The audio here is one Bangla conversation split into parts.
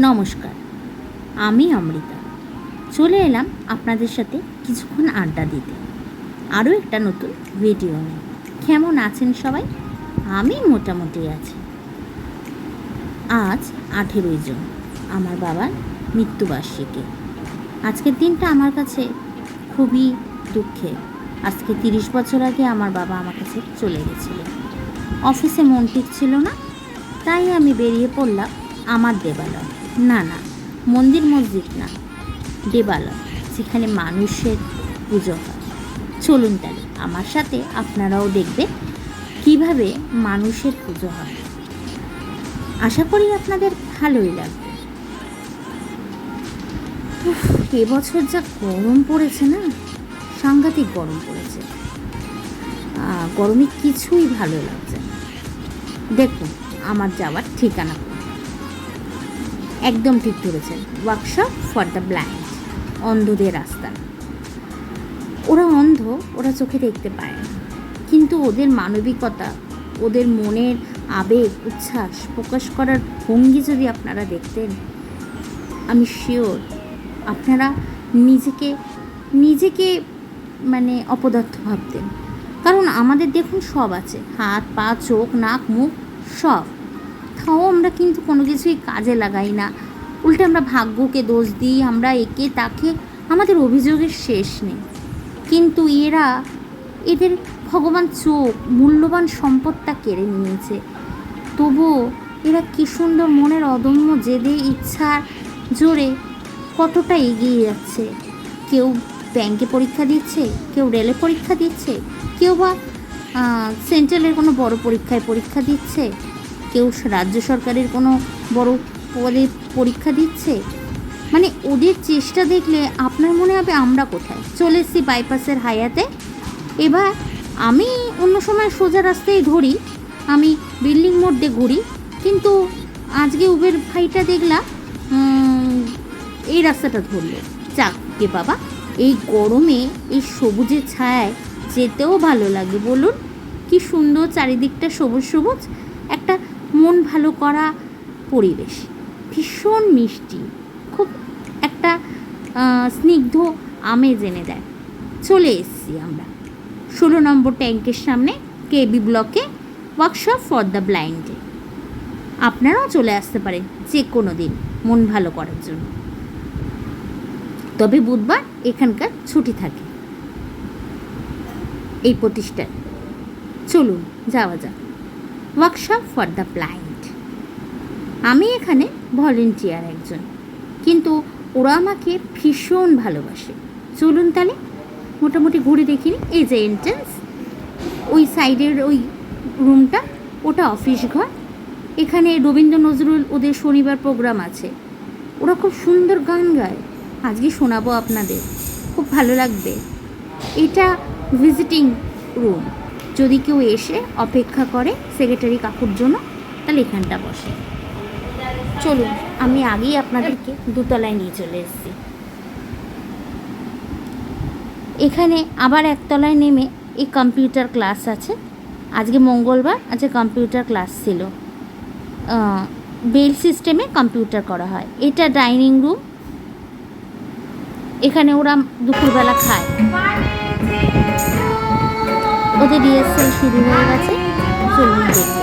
নমস্কার, আমি অমৃতা। চলে এলাম আপনাদের সাথে কিছুক্ষণ আড্ডা দিতে, আরও একটা নতুন ভিডিও নিয়ে। কেমন আছেন সবাই? আমি মোটামুটি আছি। আজ 18ই জুন, আমার বাবার মৃত্যুবার্ষিকী। আজকের দিনটা আমার কাছে খুবই দুঃখের। আজকে 30 বছর আগে আমার বাবা আমার কাছে চলে গেছিলেন। অফিসে মন টিকছিল না, তাই আমি বেরিয়ে পড়লাম আমার দেবালয়। না, মন্দির মসজিদ না, দেবালয়, যেখানে মানুষের পুজো হয়। চলুন তাহলে আমার সাথে আপনারাও দেখবেন কিভাবে মানুষের পুজো হয়। আশা করি আপনাদের ভালোই লাগবে। এবছর যা গরম পড়েছে না, সাংঘাতিক গরম পড়েছে। গরমে কিছুই ভালো লাগছে না। দেখুন আমার যাওয়ার ঠিকানা একদম ঠিক ধরেছেন, ওয়ার্কশপ ফর দ্য ব্লাইন্ড, অন্ধদের রাস্তা। ওরা অন্ধ, ওরা চোখে দেখতে পায় না, কিন্তু ওদের মানবিকতা, ওদের মনের আবেগ উচ্ছ্বাস প্রকাশ করার ভঙ্গি যদি আপনারা দেখতেন, আমি শিওর আপনারা নিজেকে নিজেকে মানে অপদার্থ ভাবতেন। কারণ আমাদের দেখুন সব আছে, হাত পা চোখ নাক মুখ সব, তাও আমরা কিন্তু কোনো কিছুই কাজে লাগাই না। উল্টে আমরা ভাগ্যকে দোষ দিই, আমরা একে তাকে, আমাদের অভিযোগের শেষ নেই। কিন্তু এদের ভগবান চোখ, মূল্যবান সম্পদটা কেড়ে নিয়েছে। তবুও এরা কী সুন্দর মনের অদম্য জেদে ইচ্ছার জোরে কতটা এগিয়ে যাচ্ছে। কেউ ব্যাংকে পরীক্ষা দিচ্ছে, কেউ রেলে পরীক্ষা দিচ্ছে, কেউ বা সেন্ট্রালের কোনো বড় পরীক্ষা দিচ্ছে, কেউ রাজ্য সরকারের কোনো বড় পদে পরীক্ষা দিচ্ছে। মানে ওদের চেষ্টা দেখলে আপনার মনে হবে আমরা কোথায় চলে এসেছি, বাইপাসের হায়াতে। এবার আমি অন্য সময় সোজা রাস্তায় ধরি, আমি বিল্ডিং মোড় দিয়ে ঘুরি, কিন্তু আজকে উবের ভাইটা দেখলাম এই রাস্তাটা ধরলো। যাক গে বাবা, এই গরমে এই সবুজের ছায়ায় যেতেও ভালো লাগে। বলুন কি সুন্দর চারিদিকটা সবুজ সবুজ, একটা মন ভালো করা পরিবেশ, ভীষণ মিষ্টি, খুব একটা স্নিগ্ধ আমেজ এনে দেয়। চলে এসেছি আমরা 16 নম্বর ট্যাঙ্কের সামনে, কেবি ব্লকে, ওয়ার্কশপ ফর দ্য ব্লাইন্ডে। আপনারাও চলে আসতে পারেন যে কোনো দিন মন ভালো করার জন্য, তবে বুধবার এখানকার ছুটি থাকে এই প্রতিষ্ঠান। চলুন যাওয়া যাক, ওয়ার্কশপ ফর দ্য ব্লাইন্ড। আমি এখানে ভলেন্টিয়ার একজন, কিন্তু ওরা আমাকে ভীষণ ভালোবাসে। চলুন তাহলে মোটামুটি ঘুরে দেখিনি। এই যে এন্ট্রান্স, ওই সাইডের ওই রুমটা, ওটা অফিস ঘর। এখানে রবীন্দ্র নজরুল ওদের শনিবার প্রোগ্রাম আছে, ওরা খুব সুন্দর গান গায়, আজকে শোনাবো আপনাদের, খুব ভালো লাগবে। এটা ভিজিটিং রুম, যদি কেউ এসে অপেক্ষা করে সেক্রেটারি কাকুর জন্য, তাহলে এখানটা বসে। চলুন, আমি আগেই আপনাদেরকে দোতলায় নিয়ে চলে এসেছি। এখানে আবার একতলায় নেমে এই কম্পিউটার ক্লাস আছে। আজকে মঙ্গলবার, আজকে কম্পিউটার ক্লাস ছিল। বেল সিস্টেমে কম্পিউটার করা হয়। এটা ডাইনিং রুম, এখানে ওরা দুপুরবেলা খায়। ওদের রিহার্সাল শুরু হয়ে গেছে, চলুন দেখবেন।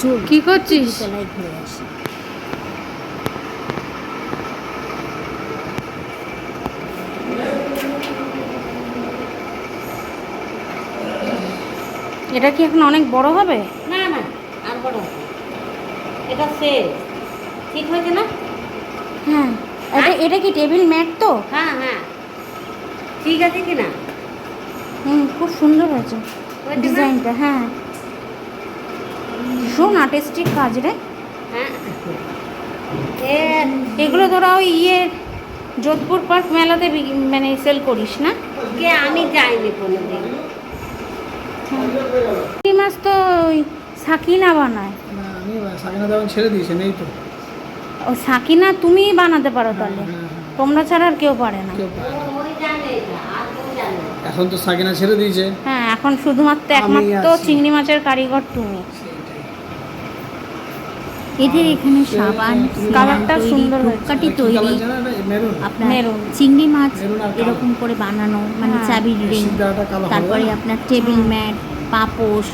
চল কি করছিস? তলায় ঘুরে আসি। এটা কি এখন অনেক বড় হবে? না না, আর বড় হবে। এটা শেষ, ঠিক হয়েছে না? হ্যাঁ। এটা কি টেবিল ম্যাট তো? হ্যাঁ হ্যাঁ, ঠিক আছে কি না? খুব সুন্দর হয়েছে হয়েছে না? ডিজাইনটা। হ্যাঁ, ভীষণ আর্টিস্টিক কাজ রে। হ্যাঁ, এগুলো তোরা ওই যোধপুর পার্ক মেলাতে মানে সেল করিস না? কে আমি যাইনি কোনোদিন। চিংড়ি মাছ তো ওই সাকিনা বানায়। না, আমি সাকিনা দেওয়ান ছেড়ে দিয়েছি, নেই তো। ও সাকিনা তুমিই বানাতে পারো তাহলে? হ্যাঁ, তোমরা ছাড়া আর কেউ পারে না। কেউ পারে না। ওই জানে এটা, আর কেউ জানে না। এখন তো সাকিনা ছেড়ে দিয়েছে। হ্যাঁ, এখন শুধুমাত্র আমি একমাত্র আছি। চিংড়ি মাছের কারিগর তুমি। এদের এখানে সাবান, কালারটা তৈরি, সুন্দর হয়েছে। ধূপকাঠি কি তৈরি, কালার জানো? মেরুন। আপনার মেরুন। চিংড়ি মাছ মেরুন আর কালো। এরকম করে বানানো, মানে হ্যাঁ। চাবির রিং, সিদ্ধাটা কালো হবে তারপরে না? আপনার টেবিল ম্যাট, পাপোশ,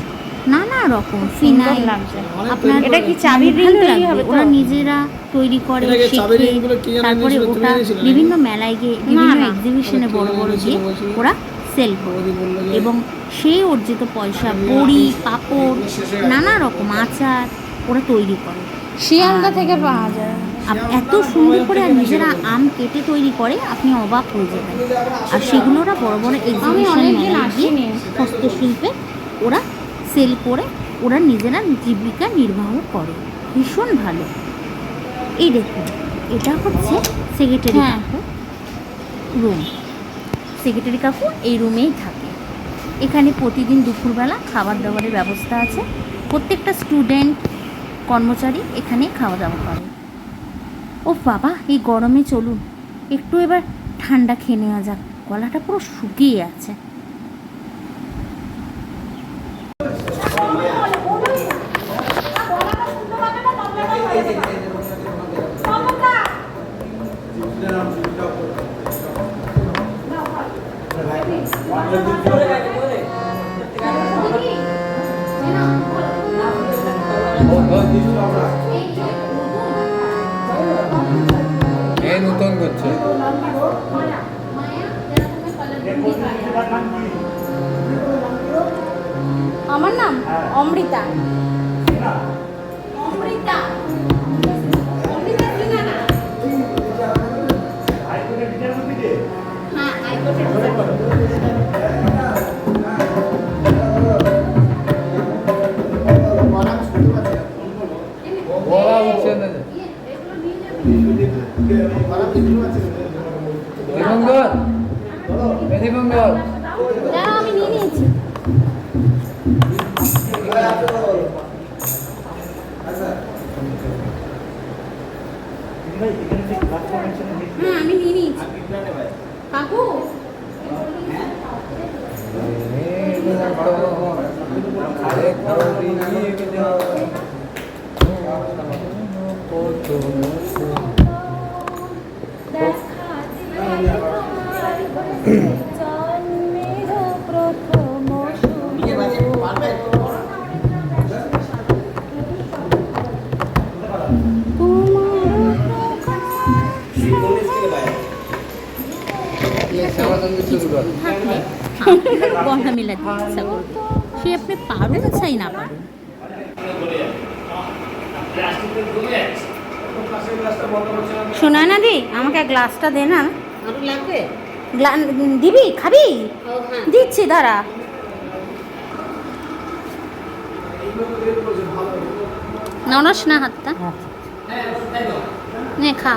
নানা রকম সুন্দর ফিনাইল। লাগছে। অনেক আপনার তৈরি এটা করে। কি চাবির রিং ভালো তৈরি লাগবে। হবে তো? ওরা নিজেরা তৈরি করে, এটাকে চাবির শেখে, রিংগুলো কে জানে তারপরে এনেছিল? তুমি ওটা এনেছিলে নাকি? বিভিন্ন মেলায় গিয়ে, না, বিভিন্ন না। এক্সিবিশনে ওরা কে বড় বড় এনেছিল গিয়ে বলছি? ওরা সেল করে। বৌদি বললো যে এবং সেই অর্জিত পয়সা বড়ি, পাপড়, নানা রকম আচার ওরা তৈরি করে। শিয়ালদা থেকে পাওয়া যায়। এত সুন্দর করে আর নিজেরা আম কেটে তৈরি করে, আপনি অবাক হয়ে যাবেন। আর সেগুলো ওরা বড় বড় এক্সিবিশন অনেকদিন মেলায় গিয়ে আসিনি। হস্তশিল্পে ওরা সেল করে, ওরা নিজেরা জীবিকা নির্বাহ করে। ভীষণ ভালো। এই দেখুন, এটা হচ্ছে সেক্রেটারি হ্যাঁ। কাকু রুম। সেক্রেটারি কাকু এই রুমেই থাকে। এখানে প্রতিদিন দুপুরবেলা খাবার দাবারের ব্যবস্থা আছে। প্রত্যেকটা স্টুডেন্ট, কর্মচারী এখানে খাওয়া দাওয়া করে। ও বাবা, এই গরমে চলুন একটু এবার ঠান্ডা খেয়ে নেওয়া যাক, গলাটা পুরো শুকিয়ে আছে। এই নতুন করছে। আমার নাম অমৃতা। অমৃতা। অমৃতা চিনা না? হ্যাঁ, হাইকোর্টের বলা উঠছে না। দীপঙ্কর, দীপঙ্কর, দাঁড়াও, আমি নিয়ে নিয়েছি। হ্যাঁ, আমি নিয়ে নিয়েছি। কাকু আরে খাও দিকে যাও। সেবা সঙ্গীত শুরু কর। থাকলে আপনার গলা মেলাতে ইচ্ছা করবে, সে আপনি পারুন চাই না পারুন। শোনা না দি, আমাকে গ্লাসটা দে না। আরো লাগবে? দিবি? খাবি? ও হ্যাঁ। দিচ্ছি, দাঁড়া। নরস না হাতটা, নে খা।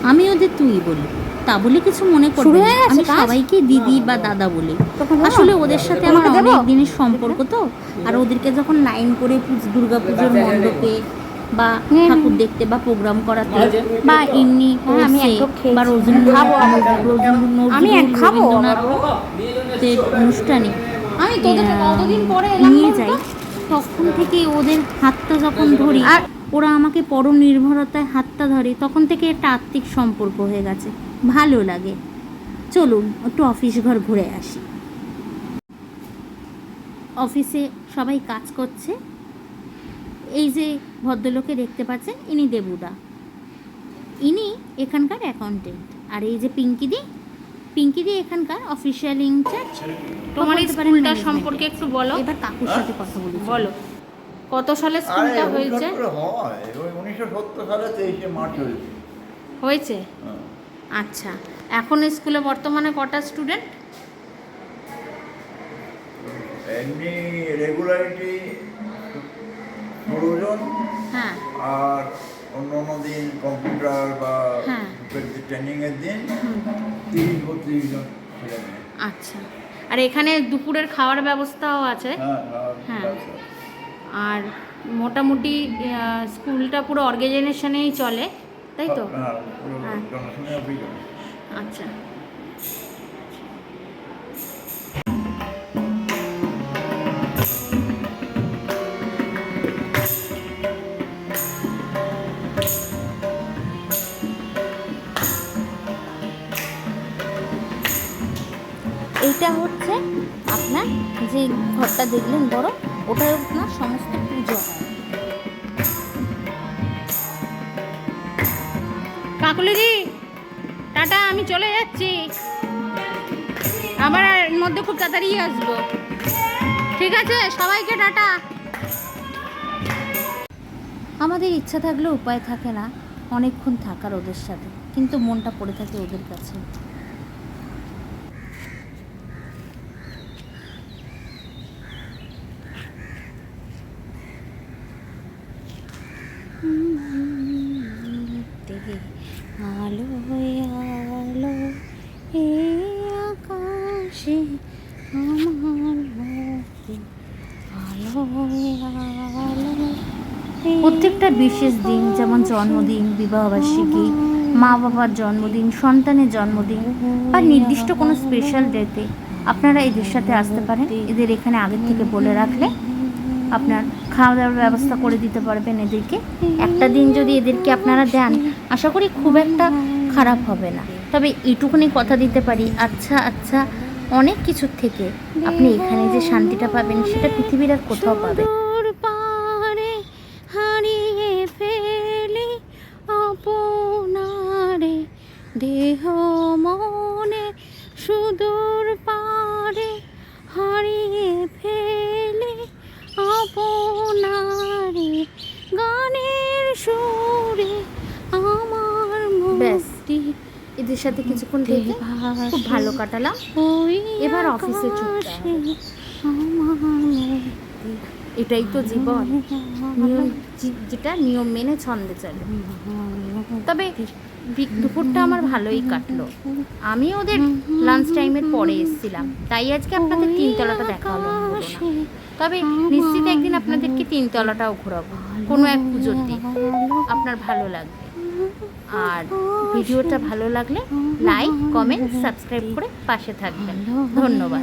আমি ওদের তুই বলি, তা বলে কিছু মনে শুরু করবে হয়ে না। গেছে আমি কাজ? সবাইকে দিদি বা দাদা বলি। তোকে বলো? আসলে ওদের সাথে আমার তোমাকে দেবো? অনেক দিনের সম্পর্ক তো। আর ওদেরকে যখন লাইন করে দুর্গা পুজোর মণ্ডপে বা ঠাকুর দেখতে বা প্রোগ্রাম করাতে বা এমনি হ্যাঁ, আমি কোর্সে একদম খেয়েছি। বা খাবো। আমি খাবো। রবীন্দ্রনাথের অনুষ্ঠানে আমি তোদের কতদিন পরে এলাম নিয়ে বলতো? যাই, তখন থেকে ওদের হাতটা যখন ধরি আর ওরা আমাকে পরম নির্ভরতায় হাতটা ধরে, তখন থেকে একটা আত্মিক সম্পর্ক হয়ে গেছে। ভালো লাগে। চলুন একটু অফিস ঘর ঘুরে আসি। অফিসে সবাই কাজ করছে। এই যে ভদ্রলোকে দেখতে পাচ্ছেন, ইনি দেবুদা, ইনি এখানকার অ্যাকাউন্টেন্ট। আর এই যে পিঙ্কিদি এখানকার অফিসিয়াল ইনচার্জ। তোমার এই স্কুলটা সম্পর্কে একটু বলো। এবার কাকুর সাথে কথা বলি। বলো কত সালে স্কুলটা আরে হয়েছে? 1970 সালে 23শে মার্চ হয়েছে। হয়েছে, হ্যাঁ। আচ্ছা। এখন স্কুলে বর্তমানে কটা স্টুডেন্ট? এমনি রেগুলারিটি 16 জন, হ্যাঁ আর অন্য দিন কম্পিউটার বা হ্যাঁ। ট্রেনিংয়ের দিন 30-32 জন ছেলে মেয়ে। আচ্ছা। আর এখানে দুপুরের খাওয়ার ব্যবস্থাও আছে? হ্যাঁ হ্যাঁ। ব্যবসা। আর মোটামুটি স্কুলটা পুরো অর্গানাইজেশনেই চলে, তাই তো? হ্যাঁ, পুরো হ্যাঁ। জনশনের অভিযোগ। আচ্ছা। এইটা হচ্ছে আপনার যে ঘরটা দেখলেন বড়, ওটার আপনার সমস্ত পুজো হয়। কাকুলিদি টাটা, আমি চলে যাচ্ছি, আবার এর মধ্যে খুব তাড়াতাড়ি আসবো। ঠিক আছে, সবাইকে টাটা। আমাদের ইচ্ছা থাকলেও উপায় থাকে না অনেকক্ষণ থাকার ওদের সাথে, কিন্তু মনটা পড়ে থাকে ওদের কাছে। আলো আলো এই আকাশে আমার মুক্তি, আলো আলো। প্রত্যেকটা বিশেষ দিন, যেমন জন্মদিন, বিবাহবার্ষিকী, মা বাবার জন্মদিন, সন্তানের জন্মদিন বা নির্দিষ্ট কোনো স্পেশাল ডেতে আপনারা এদের সাথে আসতে পারেন। এদের এখানে আগের থেকে বলে রাখলে আপনার খাওয়া দাওয়ার ব্যবস্থা করে দিতে পারবেন এদেরকে। একটা দিন যদি এদেরকে আপনারা দেন, আশা করি খুব একটা খারাপ হবে না। তবে এইটুকুনি কথা দিতে পারি, আচ্ছা অনেক কিছুর থেকে আপনি এখানে যে শান্তিটা পাবেন সেটা পৃথিবীর আর কোথাও পাবেন। হারিয়ে ফেলি আপনারে দেহ মনে, সুদূর পারে হারিয়ে ফেলি আপনারে, গানের সুরে আমার মুক্তি। এদের সাথে কিছুক্ষণ থেকে খুব ভালো কাটালাম। এবার অফিসে ছুটতে হবে। এটাই তো জীবন, নিয়ম যেটা নিয়ম মেনে ছন্দে চলে। তবে দুপুরটা আমার ভালোই কাটলো। আমি ওদের লাঞ্চ টাইমের পরে এসেছিলাম, তাই আজকে আপনাদের 3তলাটা দেখা হলো না। তবে নিশ্চিত একদিন আপনাদেরকে 3তলাটাও ঘোরাবো কোনো এক পুজোর দিন, আপনার ভালো লাগবে। আর ভিডিওটা ভালো লাগলে লাইক, কমেন্ট, সাবস্ক্রাইব করে পাশে থাকবেন। ধন্যবাদ।